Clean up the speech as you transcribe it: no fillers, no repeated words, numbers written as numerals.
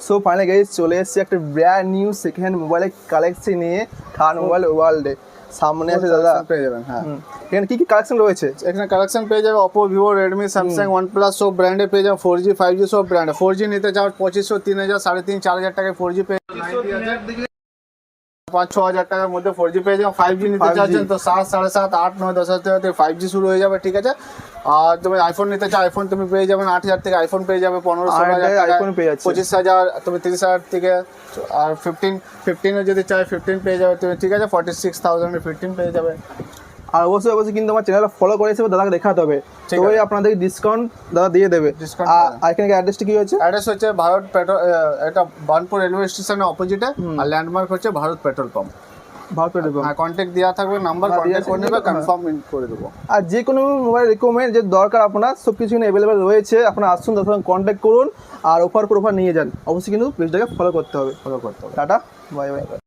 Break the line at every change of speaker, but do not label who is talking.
So finally guys চলে এসেছে একটা ব্র্যান্ড নিউ সেকেন্ড হ্যান্ড মোবাইলের কালেকশন নিয়ে খান মোবাইল ওয়ার্ল্ডে। সামনে আছে দাদা,
পেয়ে যাবেন। হ্যাঁ,
এখানে কি কি কালেকশন রয়েছে?
এখানে কালেকশন পেয়ে যাবে Oppo, Vivo, Redmi, Samsung, OnePlus সব ব্র্যান্ডে পেয়ে যাবে। 4G 5G সব ব্র্যান্ডে। 4G নিতে চাও 2500, 3000, 3500, 4000 টাকায় 4G পেয়ে যাবে। 5-6 হাজার টাকার মধ্যে 4G পেয়ে যাবেন। 5G নিতে চাচ্ছেন তো 7, 7.5, 8, 9, 10 হাজার থেকে 5G শুরু হয়ে যাবে, ঠিক আছে। আর তুমি আইফোন নিতে চাও, আইফোন তুমি পেয়ে যাবেন 8,000 থেকে আইফোন পেয়ে যাবে। 15-16 হাজার
আইফোন পেয়ে যাচ্ছে
25,000, তুমি 30,000 থেকে। আর 15 যদি চাই 15 পেয়ে যাবে তুমি, ঠিক আছে। 46,000 15 পেয়ে যাবে।
আর অবশ্যই কিন্তু আমার চ্যানেলটা ফলো করে এসে দাদাকে দেখাতে হবে, তো ওই আপনাদের ডিসকাউন্ট দাদা দিয়ে দেবে। আর এখানে অ্যাড্রেসটা কি হচ্ছে?
অ্যাড্রেস হচ্ছে ভারত পেট্রোল, এটা বার্নপুর রেলওয়ে স্টেশনের অপোজিটে। আর ল্যান্ডমার্ক হচ্ছে Bharat petrol pump.
Bharat petrol pump.
হ্যাঁ, কন্ট্যাক্ট দেওয়া থাকবে, নাম্বার কন্ট্যাক্ট করে নেবে, কনফার্ম করে দেবো।
আর যে কোনো মোবাইল রিকোয়ারমেন্ট যে দরকার আপনার সব কিছু এখানে অ্যাভেলেবেল রয়েছে। আপনারা আসুন, তার সঙ্গে কন্ট্যাক্ট করুন আর অফার নিয়ে যান। অবশ্যই কিন্তু পেজটাকে ফলো করতে হবে। Tata, bye bye.